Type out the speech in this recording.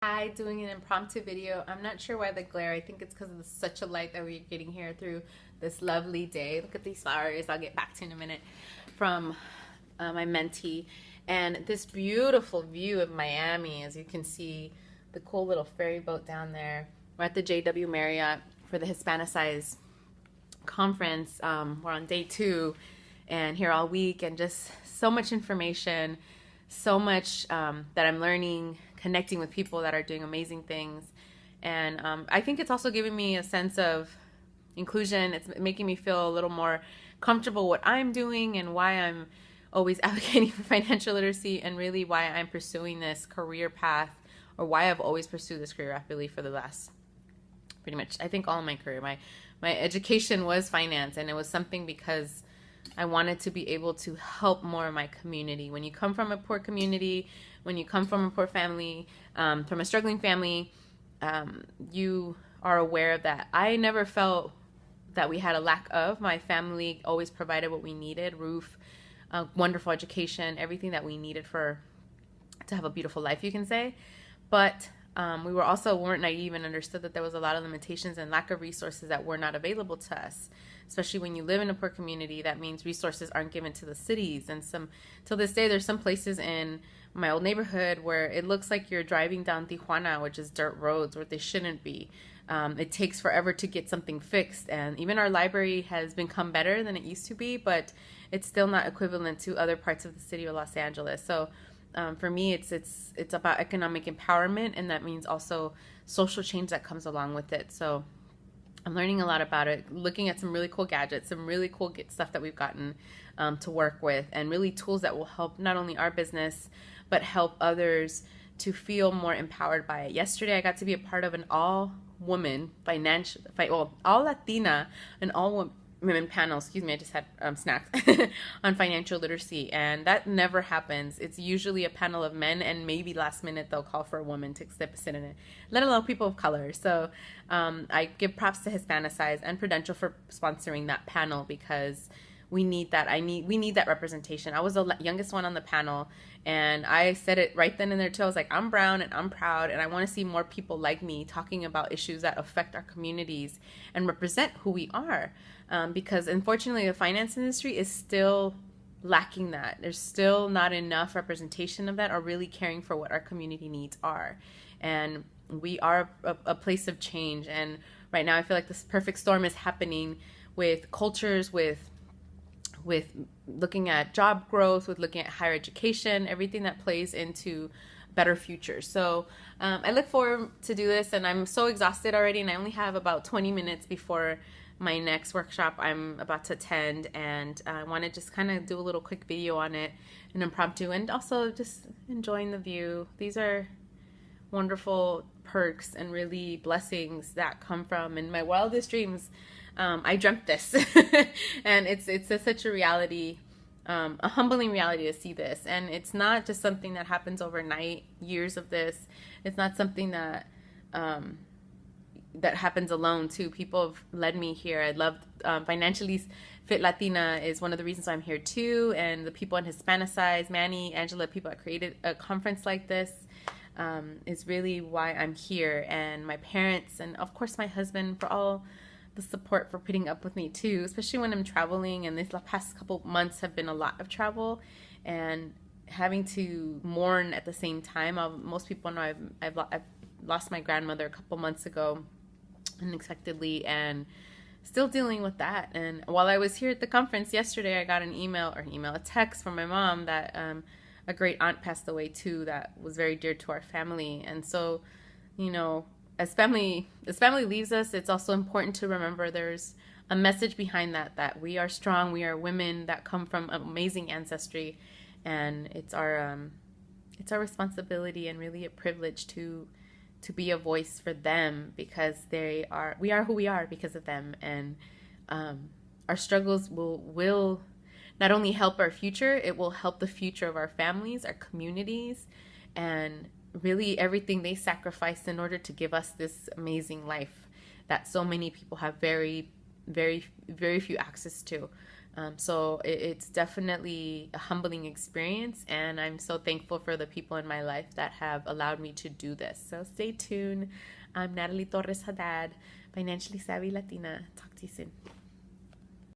Hi, doing an impromptu video. I'm not sure why the glare. I think it's because of such a light that we're getting here through this lovely day. Look at these flowers. I'll get back to in a minute from my mentee. And this beautiful view of Miami, as you can see, the cool little ferry boat down there. We're at the JW Marriott for the Hispanicize conference. We're on day 2 and here all week, and just so much information, so much that I'm learning, connecting with people that are doing amazing things. And I think it's also giving me a sense of inclusion. It's making me feel a little more comfortable what I'm doing and why I'm always advocating for financial literacy, and really why I'm pursuing this career path, or why I've always pursued this career path really for the last, pretty much, I think all of my career. My education was finance, and it was something because I wanted to be able to help more of my community. When you come from a poor community, when you come from a poor family, from a struggling family, you are aware of that. I never felt that we had a lack of. My family always provided what we needed: roof, wonderful education, everything that we needed to have a beautiful life, you can say. But we weren't naive and understood that there was a lot of limitations and lack of resources that were not available to us. Especially when you live in a poor community, that means resources aren't given to the cities. And till this day, there's some places in my old neighborhood where it looks like you're driving down Tijuana, which is dirt roads where they shouldn't be. It takes forever to get something fixed. And even our library has become better than it used to be, but it's still not equivalent to other parts of the city of Los Angeles. So for me, it's about economic empowerment, and that means also social change that comes along with it. So I'm learning a lot about it, looking at some really cool gadgets, some really cool stuff that we've gotten to work with, and really tools that will help not only our business, but help others to feel more empowered by it. Yesterday, I got to be a part of an all-woman all Latina and all-women panel. Excuse me, I just had snacks on financial literacy, and that never happens. It's usually a panel of men, and maybe last minute they'll call for a woman to sit in it, let alone people of color. So I give props to Hispanicize and Prudential for sponsoring that panel, because we need that. We need that representation. I was the youngest one on the panel, and I said it right then and there too. I was like, I'm brown and I'm proud, and I want to see more people like me talking about issues that affect our communities and represent who we are. Because unfortunately, the finance industry is still lacking that. There's still not enough representation of that, or really caring for what our community needs are. And we are a place of change. And right now, I feel like this perfect storm is happening with cultures, with looking at job growth, with looking at higher education, everything that plays into better future. So I look forward to do this, and I'm so exhausted already, and I only have about 20 minutes before my next workshop I'm about to attend, and I want to just kind of do a little quick video on it, an impromptu, and also just enjoying the view. These are wonderful perks and really blessings that come from, in my wildest dreams, I dreamt this. And it's such a reality, a humbling reality to see this. And it's not just something that happens overnight, years of this. It's not something that that happens alone too. People have led me here. I love Financially Fit Latina is one of the reasons I'm here too. And the people in Hispanicize, Manny, Angela, people that created a conference like this, is really why I'm here. And my parents, and of course my husband, for all the support, for putting up with me too, especially when I'm traveling. And these past couple months have been a lot of travel and having to mourn at the same time. Most people know I've lost my grandmother a couple months ago unexpectedly, and still dealing with that. And while I was here at the conference yesterday, I got a text from my mom that a great aunt passed away too, that was very dear to our family. And so, you know, as family leaves us, it's also important to remember there's a message behind that we are strong, we are women that come from amazing ancestry, and it's our responsibility and really a privilege to be a voice for them, because we are who we are because of them. And our struggles will not only help our future, it will help the future of our families, our communities, and really everything they sacrificed in order to give us this amazing life that so many people have very, very, very few access to. So it's definitely a humbling experience, and I'm so thankful for the people in my life that have allowed me to do this. So stay tuned. I'm Natalie Torres Haddad, Financially Savvy Latina. Talk to you soon.